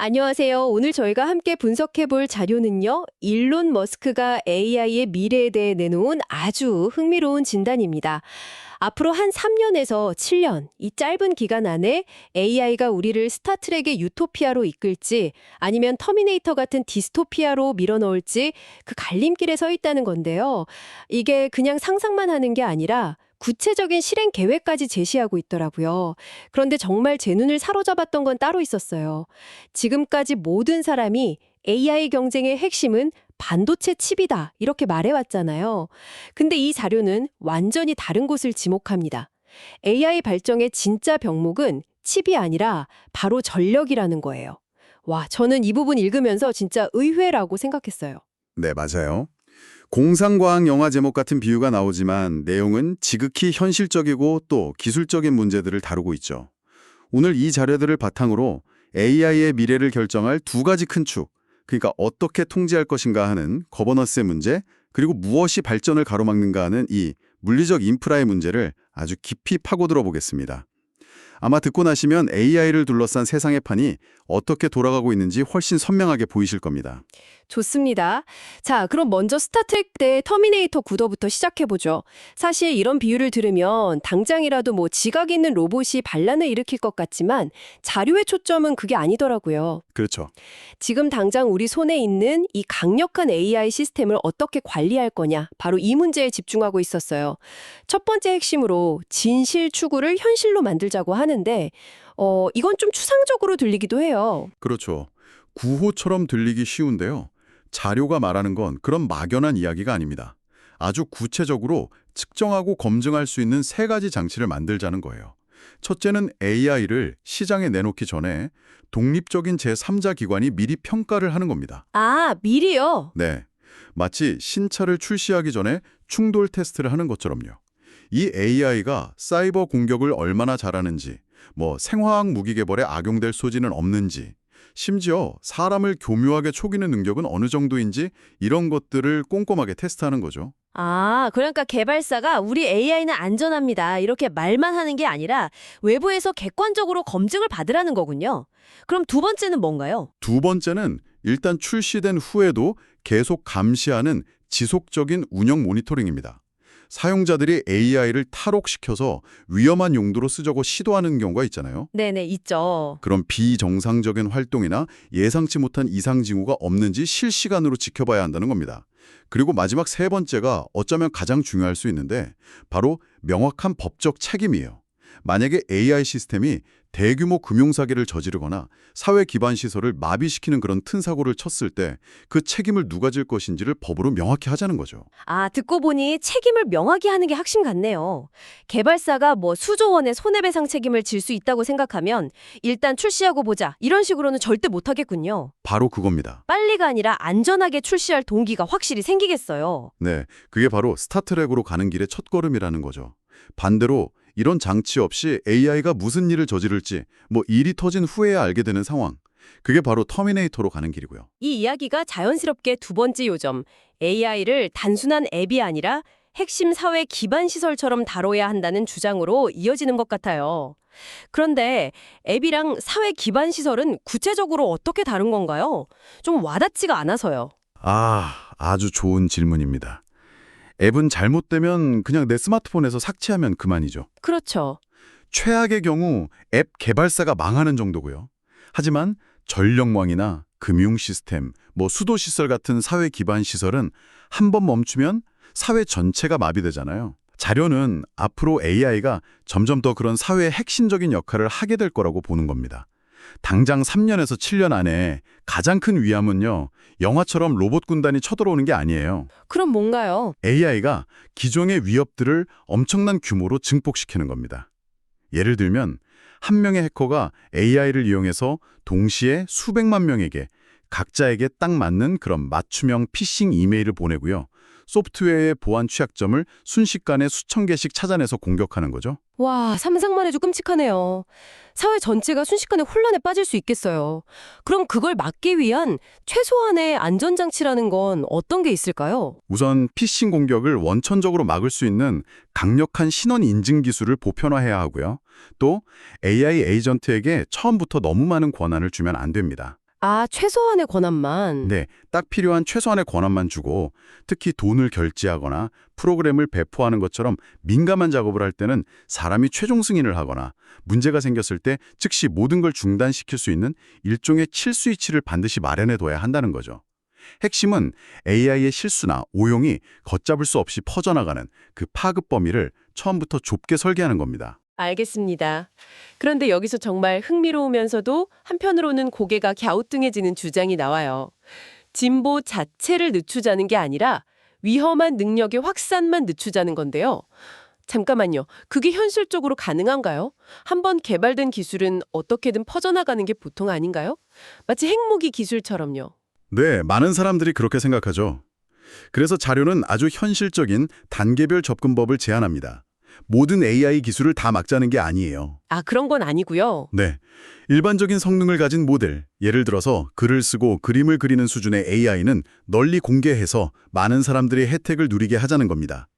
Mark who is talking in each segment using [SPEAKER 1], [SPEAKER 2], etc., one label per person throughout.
[SPEAKER 1] 안녕하세요. 오늘 저희가 함께 분석해 볼 자료는요. 일론 머스크가 AI의 미래에 대해 내놓은 아주 흥미로운 진단입니다. 앞으로 한 3년에서 7년, 이 짧은 기간 안에 AI가 우리를 스타트rek의 유토피아로 이끌지 아니면 터미네이터 같은 디스토피아로 밀어넣을지 그 갈림길에 서 있다는 건데요. 이게 그냥 상상만 하는 게 아니라 구체적인 실행 계획까지 제시하고 있더라고요. 그런데 정말 제 눈을 사로잡았던 건 따로 있었어요. 지금까지 모든 사람이 AI 경쟁의 핵심은 반도체 칩이다, 이렇게 말해왔잖아요. 근데 이 자료는 완전히 다른 곳을 지목합니다. AI 발전의 진짜 병목은 칩이 아니라 바로 전력이라는 거예요. 와, 저는 이 부분 읽으면서 진짜 의외라고 생각했어요.
[SPEAKER 2] 네, 맞아요. 공상과학 영화 제목 같은 비유가 나오지만 내용은 지극히 현실적이고 또 기술적인 문제들을 다루고 있죠. 오늘 이 자료들을 바탕으로 AI의 미래를 결정할 두 가지 큰 축, 그러니까 어떻게 통제할 것인가 하는 거버넌스의 문제, 그리고 무엇이 발전을 가로막는가 하는 이 물리적 인프라의 문제를 아주 깊이 파고들어 보겠습니다. 아마 듣고 나시면 AI를 둘러싼 세상의 판이 어떻게 돌아가고 있는지 훨씬 선명하게 보이실 겁니다.
[SPEAKER 1] 좋습니다. 자, 그럼 먼저 스타트렉 때 터미네이터 구도부터 시작해보죠. 사실 이런 비유를 들으면 당장이라도 뭐 지각 있는 로봇이 반란을 일으킬 것 같지만 자료의 초점은 그게 아니더라고요.
[SPEAKER 2] 그렇죠.
[SPEAKER 1] 지금 당장 우리 손에 있는 이 강력한 AI 시스템을 어떻게 관리할 거냐, 바로 이 문제에 집중하고 있었어요. 첫 번째 핵심으로 진실 추구를 현실로 만들자고 하는데 이건 좀 추상적으로 들리기도 해요.
[SPEAKER 2] 그렇죠. 구호처럼 들리기 쉬운데요. 자료가 말하는 건 그런 막연한 이야기가 아닙니다. 아주 구체적으로 측정하고 검증할 수 있는 세 가지 장치를 만들자는 거예요. 첫째는 AI를 시장에 내놓기 전에 독립적인 제3자 기관이 미리 평가를 하는 겁니다.
[SPEAKER 1] 아, 미리요?
[SPEAKER 2] 네, 마치 신차를 출시하기 전에 충돌 테스트를 하는 것처럼요. 이 AI가 사이버 공격을 얼마나 잘하는지, 생화학 무기 개발에 악용될 소지는 없는지, 심지어 사람을 교묘하게 속이는 능력은 어느 정도인지 이런 것들을 꼼꼼하게 테스트하는 거죠.
[SPEAKER 1] 아, 그러니까 개발사가 우리 AI는 안전합니다, 이렇게 말만 하는 게 아니라 외부에서 객관적으로 검증을 받으라는 거군요. 그럼 두 번째는 뭔가요?
[SPEAKER 2] 두 번째는 일단 출시된 후에도 계속 감시하는 지속적인 운영 모니터링입니다. 사용자들이 AI를 탈옥시켜서 위험한 용도로 쓰자고 시도하는 경우가 있잖아요.
[SPEAKER 1] 네네, 있죠.
[SPEAKER 2] 그런 비정상적인 활동이나 예상치 못한 이상 징후가 없는지 실시간으로 지켜봐야 한다는 겁니다. 그리고 마지막 세 번째가 어쩌면 가장 중요할 수 있는데 바로 명확한 법적 책임이에요. 만약에 AI 시스템이 대규모 금융사기를 저지르거나 사회 기반 시설을 마비시키는 그런 큰 사고를 쳤을 때 그 책임을 누가 질 것인지를 법으로 명확히 하자는 거죠.
[SPEAKER 1] 아, 듣고 보니 책임을 명확히 하는 게 핵심 같네요. 개발사가 뭐 수조 원의 손해배상 책임을 질 수 있다고 생각하면 일단 출시하고 보자, 이런 식으로는 절대 못하겠군요.
[SPEAKER 2] 바로 그겁니다.
[SPEAKER 1] 빨리가 아니라 안전하게 출시할 동기가 확실히 생기겠어요.
[SPEAKER 2] 네, 그게 바로 스타트랙으로 가는 길의 첫걸음이라는 거죠. 반대로 이런 장치 없이 AI가 무슨 일을 저지를지 일이 터진 후에야 알게 되는 상황. 그게 바로 터미네이터로 가는 길이고요.
[SPEAKER 1] 이 이야기가 자연스럽게 두 번째 요점, AI를 단순한 앱이 아니라 핵심 사회 기반 시설처럼 다뤄야 한다는 주장으로 이어지는 것 같아요. 그런데 앱이랑 사회 기반 시설은 구체적으로 어떻게 다른 건가요? 좀 와닿지가 않아서요.
[SPEAKER 2] 아주 좋은 질문입니다. 앱은 잘못되면 그냥 내 스마트폰에서 삭제하면 그만이죠.
[SPEAKER 1] 그렇죠.
[SPEAKER 2] 최악의 경우 앱 개발사가 망하는 정도고요. 하지만 전력망이나 금융 시스템, 수도 시설 같은 사회 기반 시설은 한 번 멈추면 사회 전체가 마비되잖아요. 자료는 앞으로 AI가 점점 더 그런 사회의 핵심적인 역할을 하게 될 거라고 보는 겁니다. 당장 3년에서 7년 안에 가장 큰 위험은요, 영화처럼 로봇 군단이 쳐들어오는 게 아니에요.
[SPEAKER 1] 그럼 뭔가요?
[SPEAKER 2] AI가 기존의 위협들을 엄청난 규모로 증폭시키는 겁니다. 예를 들면 한 명의 해커가 AI를 이용해서 동시에 수백만 명에게 각자에게 딱 맞는 그런 맞춤형 피싱 이메일을 보내고요. 소프트웨어의 보안 취약점을 순식간에 수천 개씩 찾아내서 공격하는 거죠.
[SPEAKER 1] 와, 상상만 해도 끔찍하네요. 사회 전체가 순식간에 혼란에 빠질 수 있겠어요. 그럼 그걸 막기 위한 최소한의 안전장치라는 건 어떤 게 있을까요?
[SPEAKER 2] 우선 피싱 공격을 원천적으로 막을 수 있는 강력한 신원 인증 기술을 보편화해야 하고요. 또 AI 에이전트에게 처음부터 너무 많은 권한을 주면 안 됩니다.
[SPEAKER 1] 아, 최소한의 권한만.
[SPEAKER 2] 네, 딱 필요한 최소한의 권한만 주고 특히 돈을 결제하거나 프로그램을 배포하는 것처럼 민감한 작업을 할 때는 사람이 최종 승인을 하거나 문제가 생겼을 때 즉시 모든 걸 중단시킬 수 있는 일종의 킬 스위치를 반드시 마련해둬야 한다는 거죠. 핵심은 AI의 실수나 오용이 걷잡을 수 없이 퍼져나가는 그 파급 범위를 처음부터 좁게 설계하는 겁니다.
[SPEAKER 1] 알겠습니다. 그런데 여기서 정말 흥미로우면서도 한편으로는 고개가 갸우뚱해지는 주장이 나와요. 진보 자체를 늦추자는 게 아니라 위험한 능력의 확산만 늦추자는 건데요. 잠깐만요. 그게 현실적으로 가능한가요? 한번 개발된 기술은 어떻게든 퍼져나가는 게 보통 아닌가요? 마치 핵무기 기술처럼요.
[SPEAKER 2] 네, 많은 사람들이 그렇게 생각하죠. 그래서 자료는 아주 현실적인 단계별 접근법을 제안합니다. 모든 AI 기술을 다 막자는 게 아니에요.
[SPEAKER 1] 아, 그런 건 아니고요.
[SPEAKER 2] 네, 일반적인 성능을 가진 모델, 예를 들어서 글을 쓰고 그림을 그리는 수준의 AI는 널리 공개해서 많은 사람들이 혜택을 누리게 하자는 겁니다.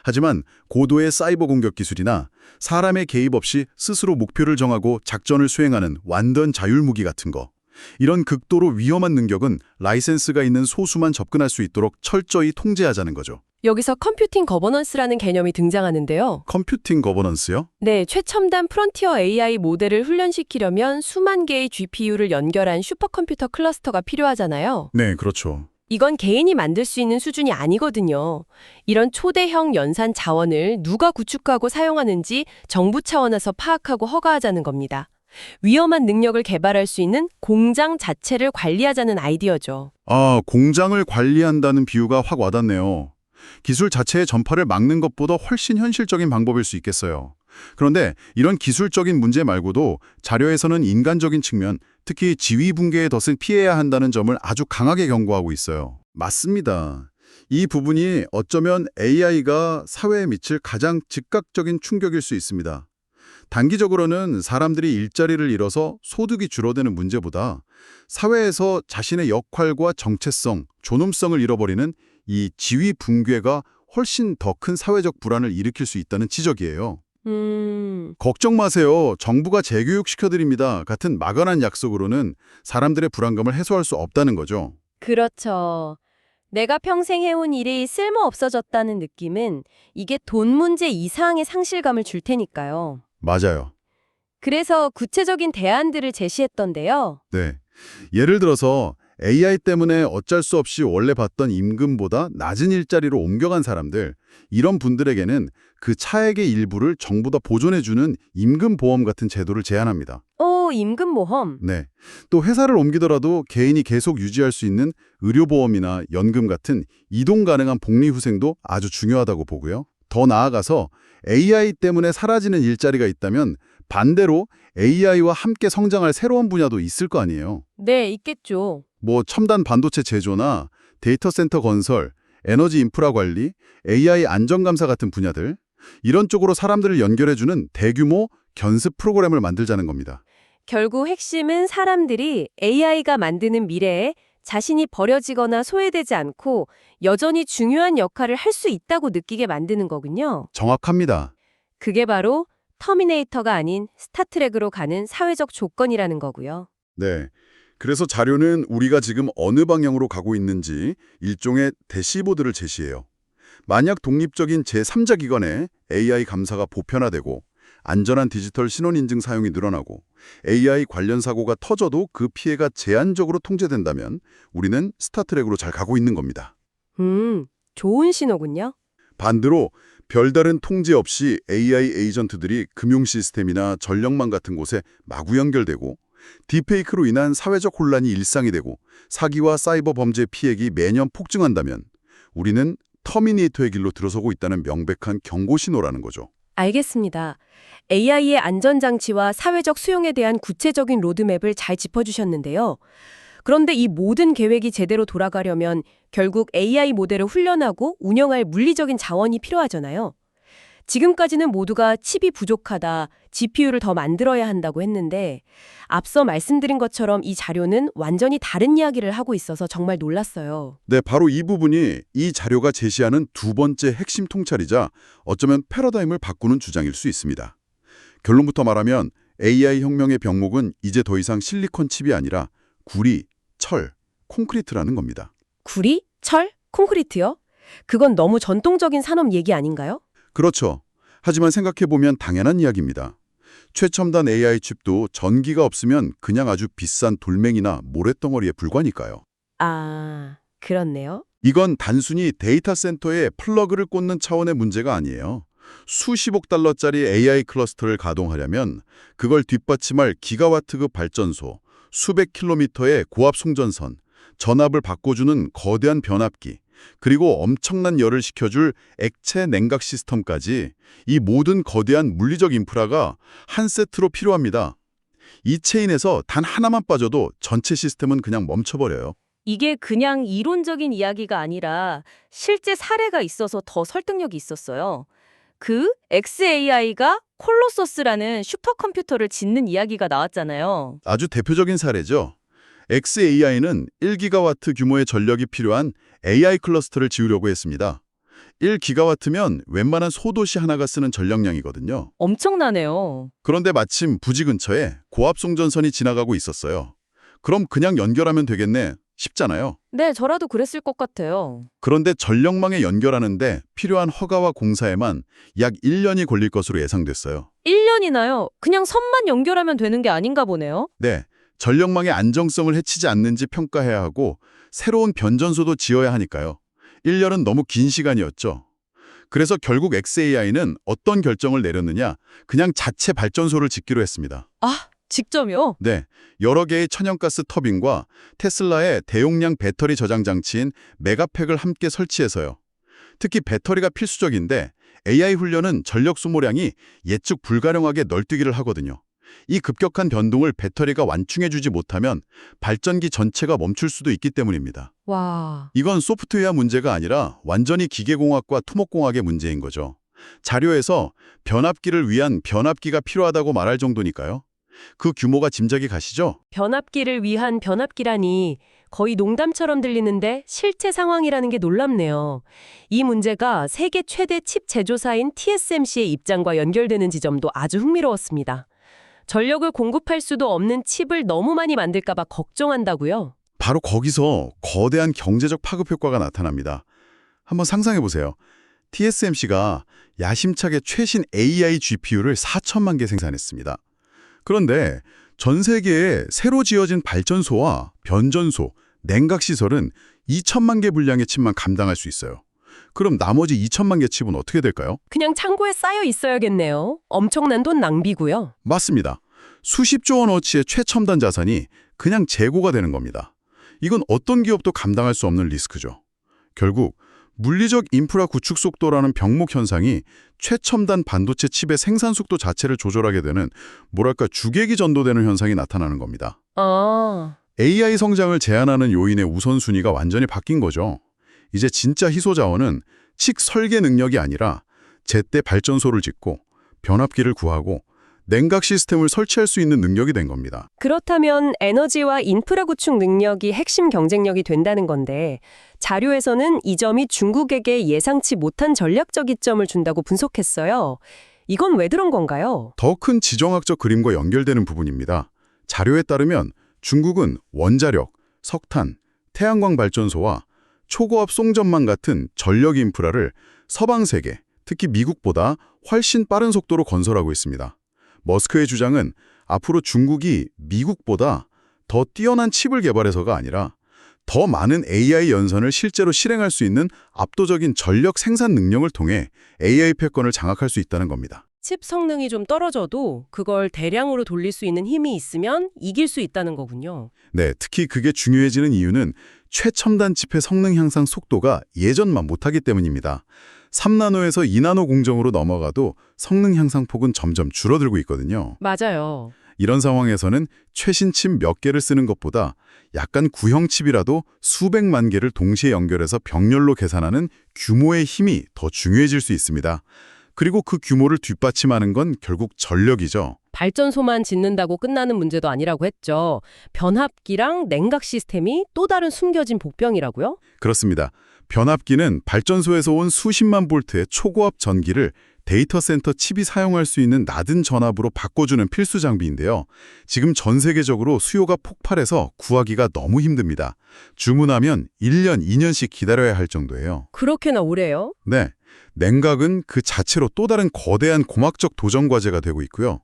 [SPEAKER 2] 하지만 고도의 사이버 공격 기술이나 사람의 개입 없이 스스로 목표를 정하고 작전을 수행하는 완전 자율무기 같은 거, 이런 극도로 위험한 능력은 라이센스가 있는 소수만 접근할 수 있도록 철저히 통제하자는 거죠.
[SPEAKER 1] 여기서 컴퓨팅 거버넌스라는 개념이 등장하는데요.
[SPEAKER 2] 컴퓨팅 거버넌스요?
[SPEAKER 1] 네, 최첨단 프론티어 AI 모델을 훈련시키려면 수만 개의 GPU를 연결한 슈퍼컴퓨터 클러스터가 필요하잖아요.
[SPEAKER 2] 네, 그렇죠.
[SPEAKER 1] 이건 개인이 만들 수 있는 수준이 아니거든요. 이런 초대형 연산 자원을 누가 구축하고 사용하는지 정부 차원에서 파악하고 허가하자는 겁니다. 위험한 능력을 개발할 수 있는 공장 자체를 관리하자는 아이디어죠.
[SPEAKER 2] 아, 공장을 관리한다는 비유가 확 와닿네요. 기술 자체의 전파를 막는 것보다 훨씬 현실적인 방법일 수 있겠어요. 그런데 이런 기술적인 문제 말고도 자료에서는 인간적인 측면, 특히 지위 붕괴의 덫을 피해야 한다는 점을 아주 강하게 경고하고 있어요. 맞습니다. 이 부분이 어쩌면 AI가 사회에 미칠 가장 즉각적인 충격일 수 있습니다. 단기적으로는 사람들이 일자리를 잃어서 소득이 줄어드는 문제보다 사회에서 자신의 역할과 정체성, 존엄성을 잃어버리는 이 지위 붕괴가 훨씬 더 큰 사회적 불안을 일으킬 수 있다는 지적이에요. 걱정 마세요. 정부가 재교육시켜드립니다. 같은 막연한 약속으로는 사람들의 불안감을 해소할 수 없다는 거죠.
[SPEAKER 3] 그렇죠. 내가 평생 해온 일이 쓸모 없어졌다는 느낌은 이게 돈 문제 이상의 상실감을 줄 테니까요.
[SPEAKER 2] 맞아요.
[SPEAKER 3] 그래서 구체적인 대안들을 제시했던데요.
[SPEAKER 2] 네. 예를 들어서 AI 때문에 어쩔 수 없이 원래 받던 임금보다 낮은 일자리로 옮겨간 사람들, 이런 분들에게는 그 차액의 일부를 정부가 보존해주는 임금보험 같은 제도를 제안합니다.
[SPEAKER 3] 임금모험.
[SPEAKER 2] 네. 또 회사를 옮기더라도 개인이 계속 유지할 수 있는 의료보험이나 연금 같은 이동 가능한 복리후생도 아주 중요하다고 보고요. 더 나아가서 AI 때문에 사라지는 일자리가 있다면 반대로 AI와 함께 성장할 새로운 분야도 있을 거 아니에요.
[SPEAKER 3] 네, 있겠죠.
[SPEAKER 2] 뭐 첨단 반도체 제조나 데이터 센터 건설, 에너지 인프라 관리, AI 안전감사 같은 분야들, 이런 쪽으로 사람들을 연결해주는 대규모 견습 프로그램을 만들자는 겁니다.
[SPEAKER 3] 결국 핵심은 사람들이 AI가 만드는 미래에 자신이 버려지거나 소외되지 않고 여전히 중요한 역할을 할 수 있다고 느끼게 만드는 거군요.
[SPEAKER 2] 정확합니다.
[SPEAKER 3] 그게 바로 터미네이터가 아닌 스타트랙으로 가는 사회적 조건이라는 거고요.
[SPEAKER 2] 네. 그래서 자료는 우리가 지금 어느 방향으로 가고 있는지 일종의 대시보드를 제시해요. 만약 독립적인 제3자 기관에 AI 감사가 보편화되고 안전한 디지털 신원인증 사용이 늘어나고 AI 관련 사고가 터져도 그 피해가 제한적으로 통제된다면 우리는 스타트랙으로 잘 가고 있는 겁니다.
[SPEAKER 3] 좋은 신호군요.
[SPEAKER 2] 반대로 별다른 통제 없이 AI 에이전트들이 금융 시스템이나 전력망 같은 곳에 마구 연결되고 딥페이크로 인한 사회적 혼란이 일상이 되고 사기와 사이버 범죄 피해가 매년 폭증한다면 우리는 터미네이터의 길로 들어서고 있다는 명백한 경고 신호라는 거죠.
[SPEAKER 3] 알겠습니다. AI의 안전장치와 사회적 수용에 대한 구체적인 로드맵을 잘 짚어주셨는데요. 그런데 이 모든 계획이 제대로 돌아가려면 결국 AI 모델을 훈련하고 운영할 물리적인 자원이 필요하잖아요. 지금까지는 모두가 칩이 부족하다, GPU를 더 만들어야 한다고 했는데 앞서 말씀드린 것처럼 이 자료는 완전히 다른 이야기를 하고 있어서 정말 놀랐어요.
[SPEAKER 2] 네, 바로 이 부분이 이 자료가 제시하는 두 번째 핵심 통찰이자 어쩌면 패러다임을 바꾸는 주장일 수 있습니다. 결론부터 말하면 AI 혁명의 병목은 이제 더 이상 실리콘 칩이 아니라 구리, 철, 콘크리트라는 겁니다.
[SPEAKER 3] 구리, 철, 콘크리트요? 그건 너무 전통적인 산업 얘기 아닌가요?
[SPEAKER 2] 그렇죠. 하지만 생각해보면 당연한 이야기입니다. 최첨단 AI 칩도 전기가 없으면 그냥 아주 비싼 돌멩이나 모래덩어리에 불과니까요.
[SPEAKER 3] 아, 그렇네요.
[SPEAKER 2] 이건 단순히 데이터 센터에 플러그를 꽂는 차원의 문제가 아니에요. 수십억 달러짜리 AI 클러스터를 가동하려면 그걸 뒷받침할 기가와트급 발전소, 수백 킬로미터의 고압 송전선, 전압을 바꿔주는 거대한 변압기, 그리고 엄청난 열을 식혀줄 액체 냉각 시스템까지 이 모든 거대한 물리적 인프라가 한 세트로 필요합니다. 이 체인에서 단 하나만 빠져도 전체 시스템은 그냥 멈춰버려요.
[SPEAKER 4] 이게 그냥 이론적인 이야기가 아니라 실제 사례가 있어서 더 설득력이 있었어요. 그 xAI가 콜로서스라는 슈퍼컴퓨터를 짓는 이야기가 나왔잖아요.
[SPEAKER 2] 아주 대표적인 사례죠. xAI는 1기가와트 규모의 전력이 필요한 AI 클러스터를 지으려고 했습니다. 1기가와트면 웬만한 소도시 하나가 쓰는 전력량이거든요.
[SPEAKER 4] 엄청나네요.
[SPEAKER 2] 그런데 마침 부지 근처에 고압 송전선이 지나가고 있었어요. 그럼 그냥 연결하면 되겠네 싶잖아요.
[SPEAKER 4] 네, 저라도 그랬을 것 같아요.
[SPEAKER 2] 그런데 전력망에 연결하는데 필요한 허가와 공사에만 약 1년이 걸릴 것으로 예상됐어요.
[SPEAKER 4] 1년이나요? 그냥 선만 연결하면 되는 게 아닌가 보네요.
[SPEAKER 2] 네, 전력망의 안정성을 해치지 않는지 평가해야 하고 새로운 변전소도 지어야 하니까요. 1년은 너무 긴 시간이었죠. 그래서 결국 xAI는 어떤 결정을 내렸느냐? 그냥 자체 발전소를 짓기로 했습니다.
[SPEAKER 4] 아, 직점이요?
[SPEAKER 2] 네, 여러 개의 천연가스 터빈과 테슬라의 대용량 배터리 저장 장치인 메가팩을 함께 설치해서요. 특히 배터리가 필수적인데 AI 훈련은 전력 소모량이 예측 불가능하게 널뛰기를 하거든요. 이 급격한 변동을 배터리가 완충해주지 못하면 발전기 전체가 멈출 수도 있기 때문입니다.
[SPEAKER 3] 와,
[SPEAKER 2] 이건 소프트웨어 문제가 아니라 완전히 기계공학과 토목공학의 문제인 거죠. 자료에서 변압기를 위한 변압기가 필요하다고 말할 정도니까요. 그 규모가 짐작이 가시죠?
[SPEAKER 3] 변압기를 위한 변압기라니 거의 농담처럼 들리는데 실제 상황이라는 게 놀랍네요. 이 문제가 세계 최대 칩 제조사인 TSMC의 입장과 연결되는 지점도 아주 흥미로웠습니다. 전력을 공급할 수도 없는 칩을 너무 많이 만들까 봐 걱정한다고요?
[SPEAKER 2] 바로 거기서 거대한 경제적 파급 효과가 나타납니다. 한번 상상해 보세요. TSMC가 야심차게 최신 AI GPU를 4천만 개 생산했습니다. 그런데 전 세계에 새로 지어진 발전소와 변전소, 냉각시설은 2천만 개 분량의 칩만 감당할 수 있어요. 그럼 나머지 2천만 개 칩은 어떻게 될까요?
[SPEAKER 3] 그냥 창고에 쌓여 있어야겠네요. 엄청난 돈 낭비고요.
[SPEAKER 2] 맞습니다. 수십조 원어치의 최첨단 자산이 그냥 재고가 되는 겁니다. 이건 어떤 기업도 감당할 수 없는 리스크죠. 결국 물리적 인프라 구축 속도라는 병목 현상이 최첨단 반도체 칩의 생산 속도 자체를 조절하게 되는 뭐랄까 주객이 전도되는 현상이 나타나는 겁니다.
[SPEAKER 3] 아,
[SPEAKER 2] AI 성장을 제한하는 요인의 우선순위가 완전히 바뀐 거죠. 이제 진짜 희소 자원은 칙 설계 능력이 아니라 제때 발전소를 짓고 변압기를 구하고 냉각 시스템을 설치할 수 있는 능력이 된 겁니다.
[SPEAKER 3] 그렇다면 에너지와 인프라 구축 능력이 핵심 경쟁력이 된다는 건데 자료에서는 이 점이 중국에게 예상치 못한 전략적 이점을 준다고 분석했어요. 이건 왜 그런 건가요?
[SPEAKER 2] 더 큰 지정학적 그림과 연결되는 부분입니다. 자료에 따르면 중국은 원자력, 석탄, 태양광 발전소와 초고압 송전망 같은 전력 인프라를 서방 세계, 특히 미국보다 훨씬 빠른 속도로 건설하고 있습니다. 머스크의 주장은 앞으로 중국이 미국보다 더 뛰어난 칩을 개발해서가 아니라 더 많은 AI 연산을 실제로 실행할 수 있는 압도적인 전력 생산 능력을 통해 AI 패권을 장악할 수 있다는 겁니다.
[SPEAKER 3] 칩 성능이 좀 떨어져도 그걸 대량으로 돌릴 수 있는 힘이 있으면 이길 수 있다는 거군요.
[SPEAKER 2] 네, 특히 그게 중요해지는 이유는 최첨단 칩의 성능 향상 속도가 예전만 못하기 때문입니다. 3나노에서 2나노 공정으로 넘어가도 성능 향상 폭은 점점 줄어들고 있거든요.
[SPEAKER 3] 맞아요.
[SPEAKER 2] 이런 상황에서는 최신 칩 몇 개를 쓰는 것보다 약간 구형 칩이라도 수백만 개를 동시에 연결해서 병렬로 계산하는 규모의 힘이 더 중요해질 수 있습니다. 그리고 그 규모를 뒷받침하는 건 결국 전력이죠.
[SPEAKER 3] 발전소만 짓는다고 끝나는 문제도 아니라고 했죠. 변압기랑 냉각 시스템이 또 다른 숨겨진 복병이라고요?
[SPEAKER 2] 그렇습니다. 변압기는 발전소에서 온 수십만 볼트의 초고압 전기를 데이터 센터 칩이 사용할 수 있는 낮은 전압으로 바꿔주는 필수 장비인데요. 지금 전 세계적으로 수요가 폭발해서 구하기가 너무 힘듭니다. 주문하면 1년, 2년씩 기다려야 할 정도예요.
[SPEAKER 3] 그렇게나 오래요?
[SPEAKER 2] 네, 냉각은 그 자체로 또 다른 거대한 공학적 도전 과제가 되고 있고요.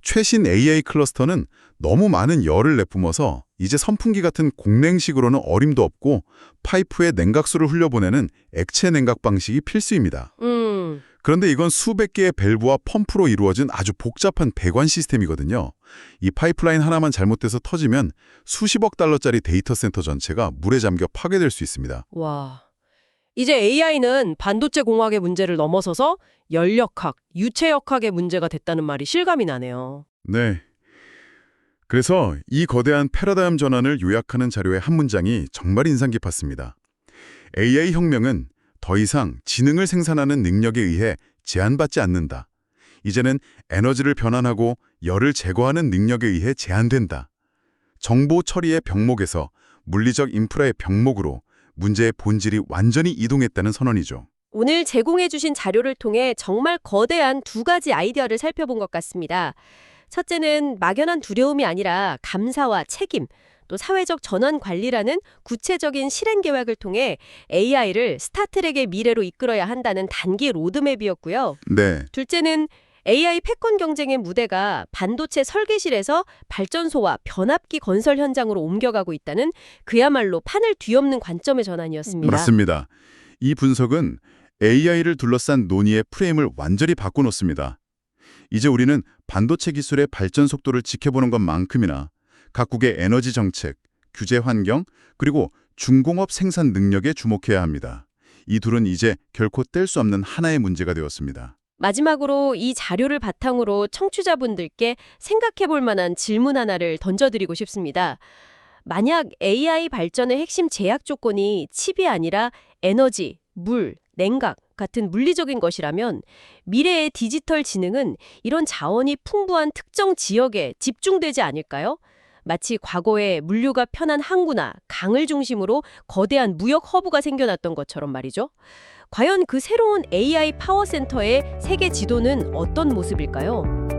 [SPEAKER 2] 최신 AI 클러스터는 너무 많은 열을 내뿜어서 이제 선풍기 같은 공냉식으로는 어림도 없고 파이프에 냉각수를 흘려보내는 액체 냉각 방식이 필수입니다. 그런데 이건 수백 개의 밸브와 펌프로 이루어진 아주 복잡한 배관 시스템이거든요. 이 파이프라인 하나만 잘못돼서 터지면 수십억 달러짜리 데이터 센터 전체가 물에 잠겨 파괴될 수 있습니다.
[SPEAKER 3] 와. 이제 AI는 반도체 공학의 문제를 넘어서서 연력학, 유체역학의 문제가 됐다는 말이 실감이 나네요.
[SPEAKER 2] 네. 그래서 이 거대한 패러다임 전환을 요약하는 자료의 한 문장이 정말 인상 깊었습니다. AI 혁명은 더 이상 지능을 생산하는 능력에 의해 제한받지 않는다. 이제는 에너지를 변환하고 열을 제거하는 능력에 의해 제한된다. 정보 처리의 병목에서 물리적 인프라의 병목으로 문제의 본질이 완전히 이동했다는 선언이죠.
[SPEAKER 1] 오늘 제공해 주신 자료를 통해 정말 거대한 두 가지 아이디어를 살펴본 것 같습니다. 첫째는 막연한 두려움이 아니라 감사와 책임, 또 사회적 전환 관리라는 구체적인 실행 계획을 통해 AI를 스타트랙의 미래로 이끌어야 한다는 단기 로드맵이었고요.
[SPEAKER 2] 네,
[SPEAKER 1] 둘째는 AI 패권 경쟁의 무대가 반도체 설계실에서 발전소와 변압기 건설 현장으로 옮겨가고 있다는 그야말로 판을 뒤엎는 관점의 전환이었습니다.
[SPEAKER 2] 맞습니다. 이 분석은 AI를 둘러싼 논의의 프레임을 완전히 바꿔놓습니다. 이제 우리는 반도체 기술의 발전 속도를 지켜보는 것만큼이나 각국의 에너지 정책, 규제 환경, 그리고 중공업 생산 능력에 주목해야 합니다. 이 둘은 이제 결코 뗄 수 없는 하나의 문제가 되었습니다.
[SPEAKER 1] 마지막으로 이 자료를 바탕으로 청취자분들께 생각해 볼 만한 질문 하나를 던져드리고 싶습니다. 만약 AI 발전의 핵심 제약 조건이 칩이 아니라 에너지, 물, 냉각 같은 물리적인 것이라면 미래의 디지털 지능은 이런 자원이 풍부한 특정 지역에 집중되지 않을까요? 마치 과거에 물류가 편한 항구나 강을 중심으로 거대한 무역 허브가 생겨났던 것처럼 말이죠. 과연 그 새로운 AI 파워센터의 세계 지도는 어떤 모습일까요?